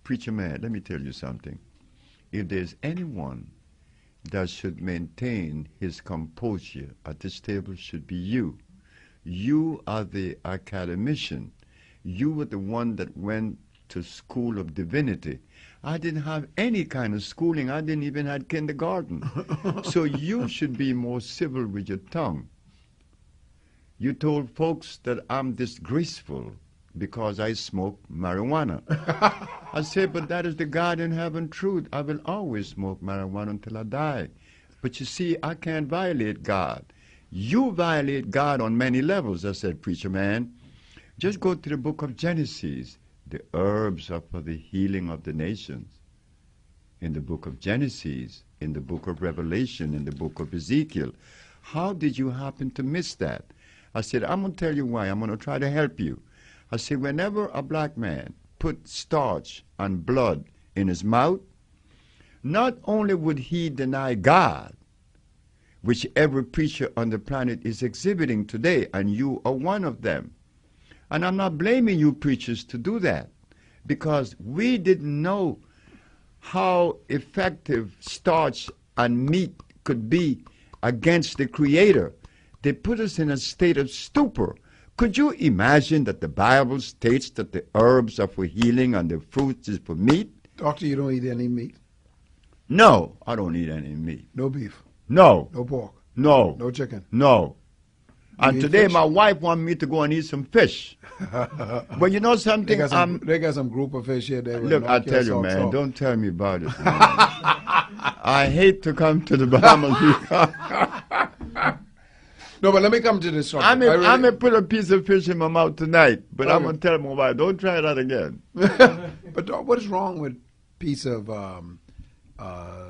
Preacher man, let me tell you something. If there's anyone that should maintain his composure at this table, should be you. You are the academician. You were the one that went to school of divinity. I didn't have any kind of schooling. I didn't even have kindergarten. So you should be more civil with your tongue. You told folks that I'm disgraceful because I smoke marijuana. I said, but that is the God in heaven truth. I will always smoke marijuana until I die. But you see, I can't violate God. You violate God on many levels. I said, preacher man, just go to the book of Genesis. The herbs are for the healing of the nations. In the book of Genesis, in the book of Revelation, in the book of Ezekiel. How did you happen to miss that? I said, I'm going to tell you why. I'm going to try to help you. I said, whenever a black man put starch and blood in his mouth, not only would he deny God, which every preacher on the planet is exhibiting today, and you are one of them. And I'm not blaming you preachers to do that, because we didn't know how effective starch and meat could be against the Creator. They put us in a state of stupor. Could you imagine that the Bible states that the herbs are for healing and the fruits is for meat? Doctor, you don't eat any meat? No, I don't eat any meat. No beef? No. No pork? No. No chicken? No. And today fish? my wife wants me to go and eat some fish. But you know something? They got some group of fish here. Look, I tell you, man, don't tell me about it. I hate to come to the Bahamas. No, but let me come to this subject. I may put a piece of fish in my mouth tonight, but I'm going to tell my wife, don't try that again. But what is wrong with a piece of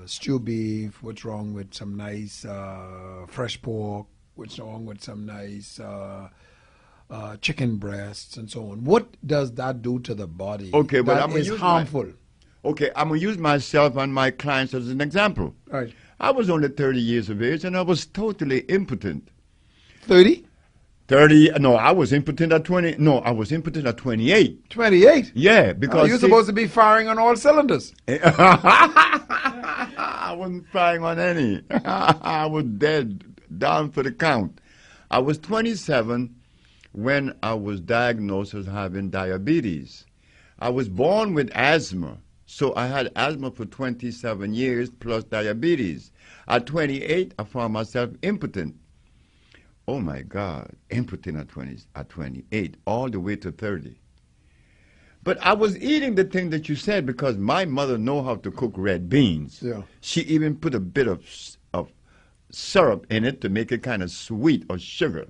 stew beef? What's wrong with some nice fresh pork? What's wrong with some nice chicken breasts and so on? What does that do to the body? Okay, but that is harmful. Okay, I'm going to use myself and my clients as an example. Right. I was only 30 years of age, and I was totally impotent. 30? 30, no, I was impotent at 20, no, I was impotent at 28. 28? Yeah, because... you're supposed to be firing on all cylinders. I wasn't firing on any. I was dead, down for the count. I was 27 when I was diagnosed as having diabetes. I was born with asthma, so I had asthma for 27 years plus diabetes. At 28, I found myself impotent. Oh my God, impotent at 28, all the way to 30. But I was eating the thing that you said because my mother know how to cook red beans. Yeah. She even put a bit of syrup in it to make it kind of sweet, or sugar.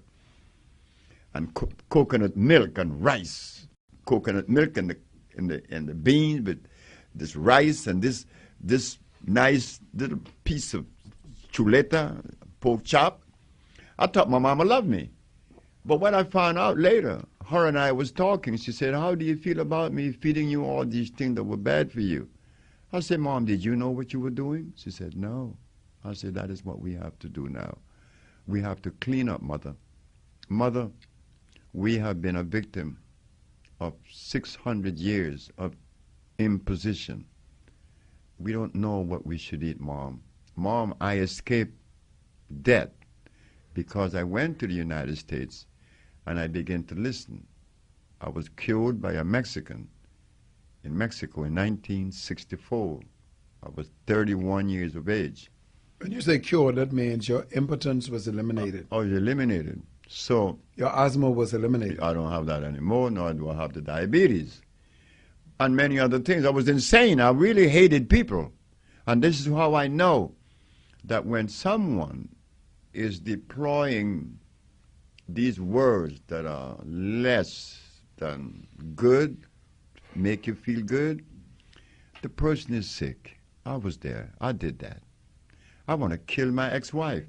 And coconut milk and rice. Coconut milk and the beans with this rice and this nice little piece of chuleta, pork chop. I thought my mama loved me. But when I found out later, her and I was talking, she said, how do you feel about me feeding you all these things that were bad for you? I said, Mom, did you know what you were doing? She said, no. I said, that is what we have to do now. We have to clean up, Mother. Mother, we have been a victim of 600 years of imposition. We don't know what we should eat, Mom. Mom, I escaped death because I went to the United States and I began to listen. I was cured by a Mexican in Mexico in 1964. I was 31 years of age. When you say cured, that means your impotence was eliminated. Oh, eliminated. So your asthma was eliminated. I don't have that anymore, nor do I have the diabetes. And many other things. I was insane. I really hated people. And this is how I know that when someone is deploying these words that are less than good, make you feel good, the person is sick. I was there. I did that. I want to kill my ex-wife.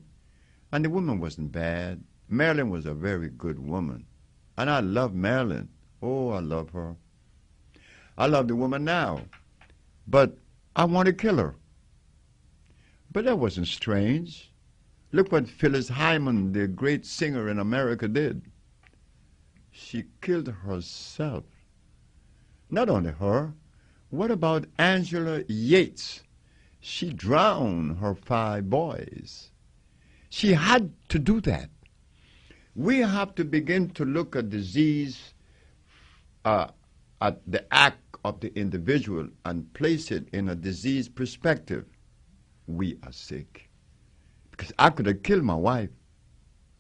And the woman wasn't bad. Marilyn was a very good woman. And I love Marilyn. Oh, I love her. I love the woman now. But I want to kill her. But that wasn't strange. Look what Phyllis Hyman, the great singer in America, did. She killed herself. Not only her. What about Angela Yates? She drowned her 5 boys. She had to do that. We have to begin to look at disease, at the act of the individual and place it in a disease perspective. We are sick. Because I could have killed my wife.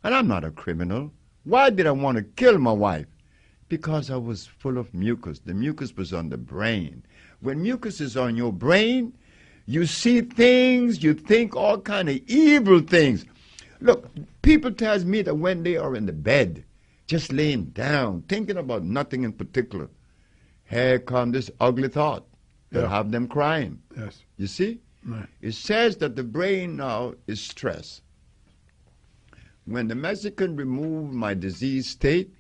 And I'm not a criminal. Why did I want to kill my wife? Because I was full of mucus. The mucus was on the brain. When mucus is on your brain, you see things, you think all kind of evil things. Look, people tell me that when they are in the bed, just laying down, thinking about nothing in particular, here come this ugly thought that have them crying. Yes. You see? Right. It says that the brain now is stressed. When the Mexican removed my disease state,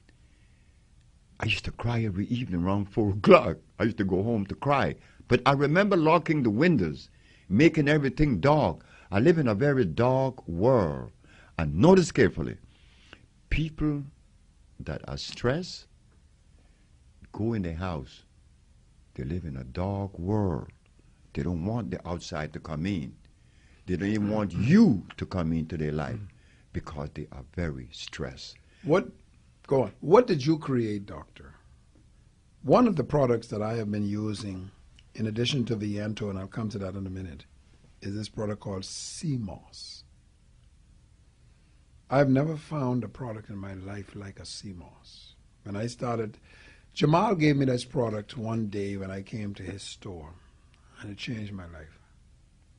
I used to cry every evening around 4 o'clock. I used to go home to cry. But I remember locking the windows, making everything dark. I live in a very dark world. And notice carefully, people that are stressed go in their house. They live in a dark world. They don't want the outside to come in. They don't even want you to come into their life because they are very stressed. Go on. What did you create, doctor? One of the products that I have been using, in addition to the Viento, and I'll come to that in a minute, is this product called CMOS. I've never found a product in my life like a CMOS. When I started, Jamal gave me this product one day when I came to his store, and it changed my life.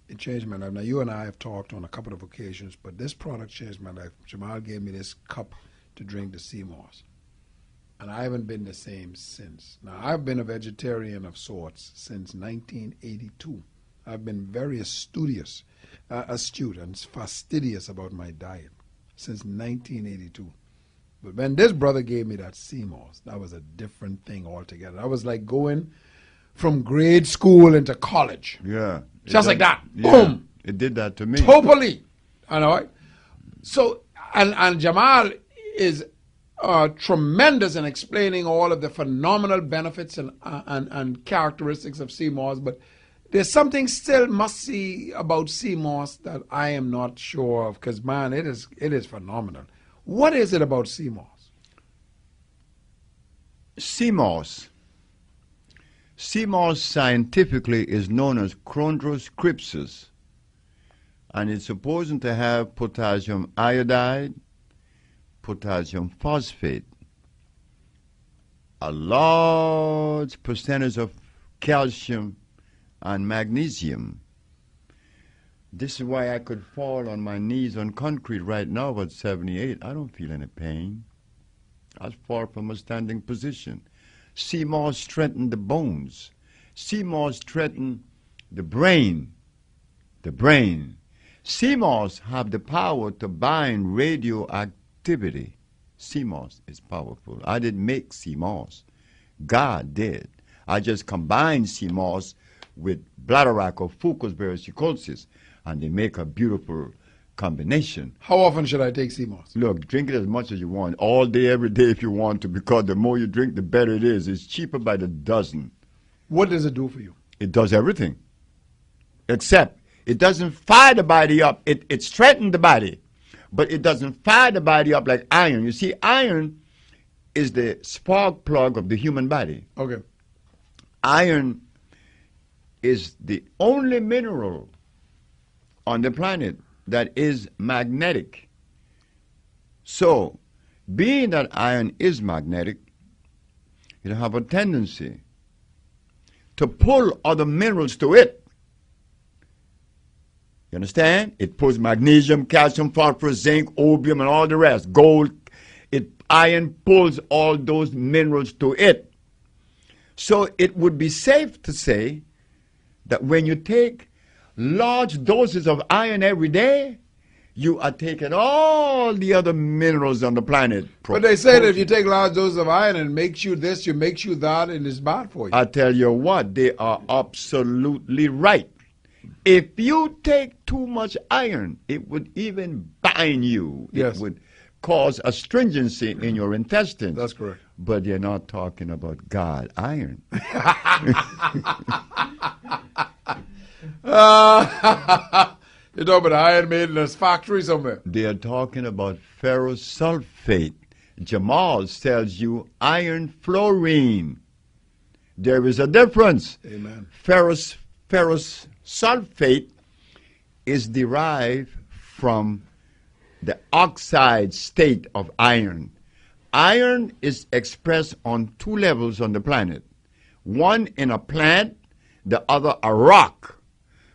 It changed my life. Now, you and I have talked on a couple of occasions, but this product changed my life. Jamal gave me this cup to drink the CMOS, and I haven't been the same since. Now, I've been a vegetarian of sorts since 1982. I've been very astute and fastidious about my diet since 1982. But when this brother gave me that CMOS, that was a different thing altogether. I was like going from grade school into college. Yeah. Just like that. Yeah, Boom. it did that to me. Totally. You know? So, and Jamal is tremendous in explaining all of the phenomenal benefits and characteristics of CMOS, but there's something still must-see about CMOS that I am not sure of, because, man, it is phenomenal. What is it about CMOS? CMOS scientifically is known as chondrous crypsis, and it's supposed to have potassium iodide, potassium phosphate, a large percentage of calcium and magnesium. This is why I could fall on my knees on concrete right now at 78. I don't feel any pain. I fall from a standing position. CMOS strengthen the bones. CMOS strengthen the brain. CMOS have the power to bind radioactivity. CMOS is powerful. I didn't make CMOS. God did. I just combined CMOS with bladderwrack or Fucus varicosicosis, and they make a beautiful combination. How often should I take CMOS? Look, drink it as much as you want, all day, every day if you want to, because the more you drink, the better it is. It's cheaper by the dozen. What does it do for you? It does everything, except it doesn't fire the body up. It strengthens the body, but it doesn't fire the body up like iron. You see, iron is the spark plug of the human body. Okay. Iron is the only mineral on the planet that is magnetic. So, being that iron is magnetic, it have a tendency to pull other minerals to it. You understand? It pulls magnesium, calcium, phosphorus, zinc, opium, and all the rest. Gold. Iron pulls all those minerals to it. So it would be safe to say that when you take large doses of iron every day, you are taking all the other minerals on the planet. But they say that if you take large doses of iron, it makes you this, it makes you that, and it's bad for you. I tell you what, they are absolutely right. If you take too much iron, it would even bind you. Yes. It would cause astringency in your intestines. That's correct. but they're not talking about God, iron. You're talking about iron made in a factory somewhere. They are talking about ferrous sulfate. CMOS tells you iron fluorine. There is a difference. Amen. Ferrous sulfate is derived from the oxide state of iron. Iron is expressed on two levels on the planet. One in a plant, the other a rock.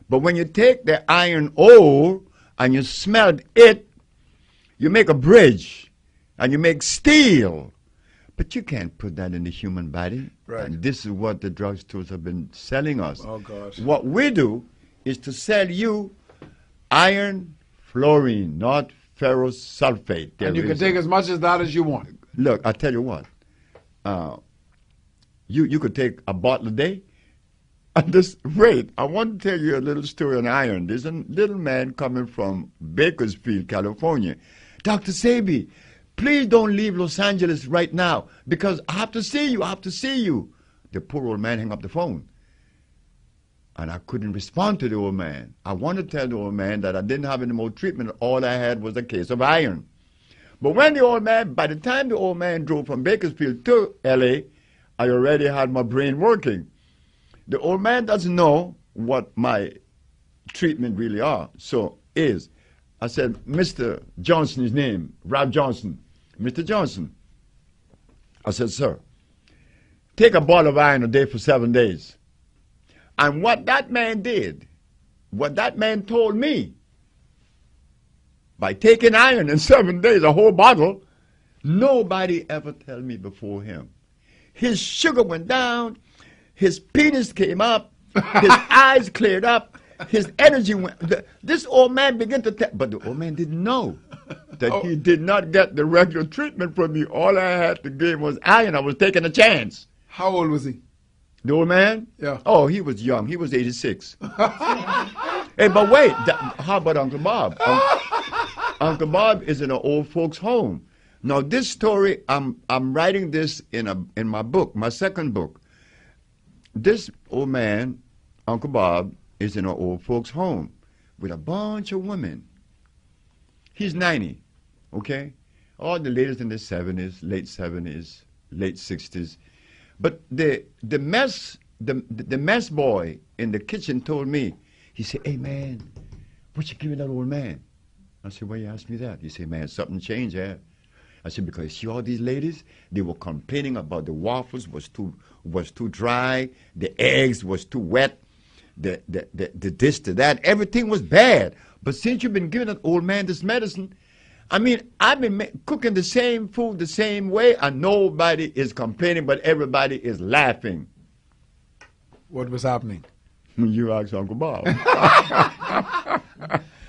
But when you take the iron ore and you smelt it, you make a bridge and you make steel. But you can't put that in the human body. Right. And this is what the drugstores have been selling us. Oh, gosh. What we do is to sell you iron fluorine, not ferrous sulfate. And you can take as much as that as you want. Look, I tell you what. You could take a bottle a day. At this rate, I want to tell you a little story on iron. There's a little man coming from Bakersfield, California. Dr. Sebi, please don't leave Los Angeles right now because I have to see you. I have to see you. The poor old man hung up the phone. And I couldn't respond to the old man. I wanted to tell the old man that I didn't have any more treatment. All I had was a case of iron. But when the old man, by the time the old man drove from Bakersfield to L.A., I already had my brain working. The old man doesn't know what my treatment really are. So I said, Mr. Johnson, his name, Rob Johnson. Mr. Johnson. I said, sir, take a bottle of iron a day for 7 days. And what that man did, what that man told me, by taking iron in 7 days, a whole bottle, nobody ever told me before him. His sugar went down, his penis came up, his eyes cleared up, his energy went. This old man began to tell, but the old man didn't know that he did not get the regular treatment from me. All I had to give was iron. I was taking a chance. How old was he? The old man? Yeah. Oh, he was young. He was 86. Hey, but wait, how about Uncle Bob? Uncle Bob is in an old folks' home. Now, this story, I'm writing this in my book, my second book. This old man, Uncle Bob, is in an old folks' home with a bunch of women. He's 90, okay? All the ladies in their 70s, late 70s, late 60s. But the mess boy in the kitchen told me, he said, hey, man, what you giving that old man? I said, why you ask me that? He said, man, something changed, yeah. I said, because you see all these ladies, they were complaining about the waffles was too dry, the eggs was too wet, the this, the that, everything was bad. But since you've been giving that old man this medicine, I mean, I've been cooking the same food the same way, and nobody is complaining, but everybody is laughing. What was happening? You asked Uncle Bob.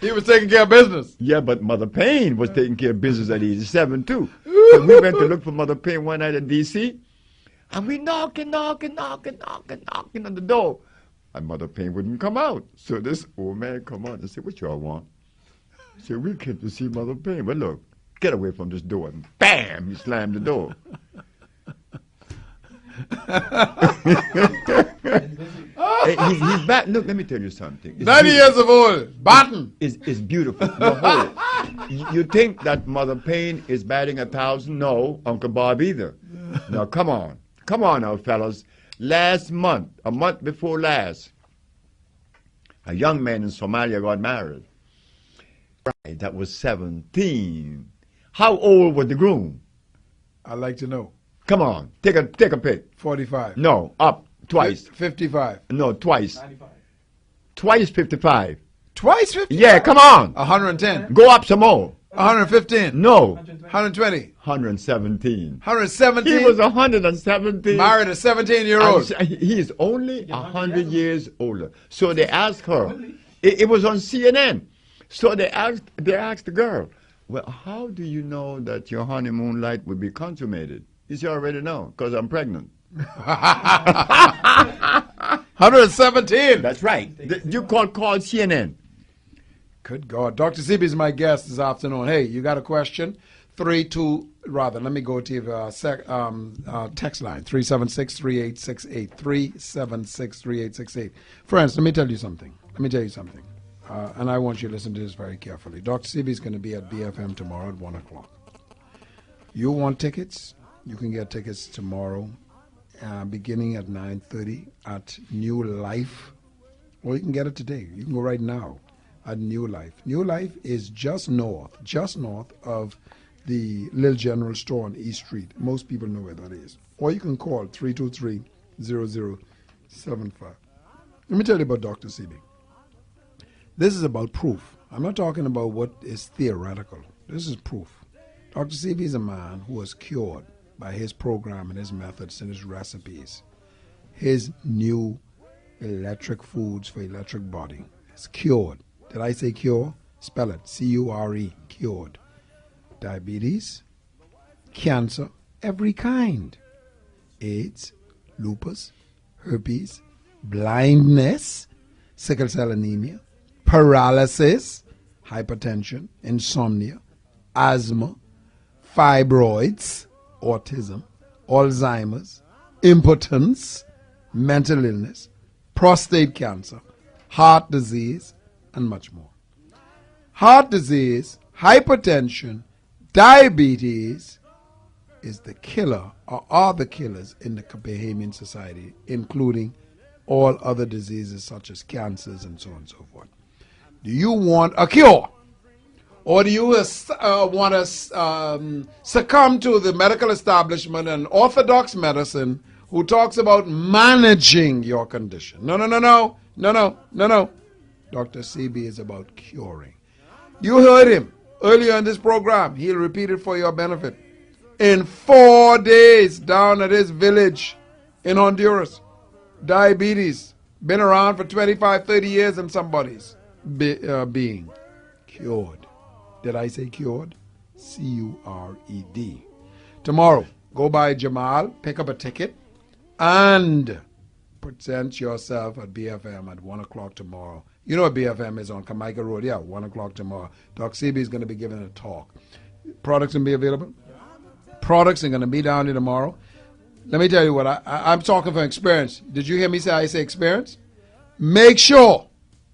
He was taking care of business. Yeah, but Mother Payne was taking care of business at 87 too. So we went to look for Mother Payne one night in D.C., and we knocking on the door. And Mother Payne wouldn't come out. So this old man come out and said, what y'all want? I said, we came to see Mother Payne. But look, get away from this door. And bam, he slammed the door. He's back. Look, let me tell you something. It's 90 years of old, Barton. It's beautiful. You think that Mother Payne is batting 1,000? No, Uncle Bob either. Now, come on now, fellas. Last month, a month before last, a young man in Somalia got married. Right, that was 17. How old was the groom? I'd like to know. Come on, take a pick. 45. No, up twice. 55. No, twice. 95. Twice 55. Twice 50? Yeah, come on. 110. Go up some more. 115. No, 120. 117. 117. He was 117. Married a 17-year-old. He is only 100 years older. So they asked her. It was on CNN. So they asked the girl, well, how do you know that your honeymoon light will be consummated? He said, I already know, because I'm pregnant. 117. That's right. You call CNN. Good God. Dr. Zippy is my guest this afternoon. Hey, you got a question? let me go to your text line, 376-3868, 376-3868. Friends, let me tell you something. And I want you to listen to this very carefully. Dr. Sebi is going to be at BFM tomorrow at 1 o'clock. You want tickets? You can get tickets tomorrow, beginning at 9:30 at New Life. Or you can get it today. You can go right now at New Life. New Life is just north of the Little General Store on East Street. Most people know where that is. Or you can call 323-0075. Let me tell you about Dr. Sebi. This is about proof. I'm not talking about what is theoretical. This is proof. Dr. Sebi is a man who was cured by his program and his methods and his recipes. His new electric foods for electric body. It's cured. Did I say cure? Spell it. C-U-R-E. Cured. Diabetes, cancer, every kind. AIDS, lupus, herpes, blindness, sickle cell anemia, paralysis, hypertension, insomnia, asthma, fibroids, autism, Alzheimer's, impotence, mental illness, prostate cancer, heart disease, and much more. Heart disease, hypertension, diabetes is the killer, or are the killers in the Bahamian society, including all other diseases such as cancers and so on and so forth. Do you want a cure? Or do you want to succumb to the medical establishment and orthodox medicine who talks about managing your condition? No. Dr. Sebi is about curing. You heard him earlier in this program. He'll repeat it for your benefit. In 4 days down at his village in Honduras, diabetes, been around for 25, 30 years and somebody's being cured. Did I say cured? C-U-R-E-D. Tomorrow, go by Jamal, pick up a ticket, and present yourself at BFM at 1 o'clock tomorrow. You know what BFM is on Kamaica Road? Yeah, 1 o'clock tomorrow. Doc Sebi is going to be giving a talk. Products going to be available? Products are going to be down here tomorrow. Let me tell you what, I'm talking from experience. Did you hear me say I say experience? Make sure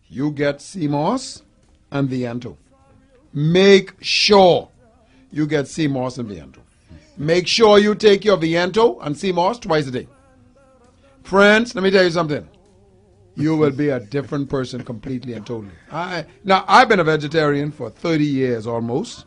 you get CMOS and Viento. Make sure you get CMOS and Viento. Make sure you take your Viento and CMOS twice a day. Friends, let me tell you something. You will be a different person completely and totally. Now, I've been a vegetarian for 30 years almost.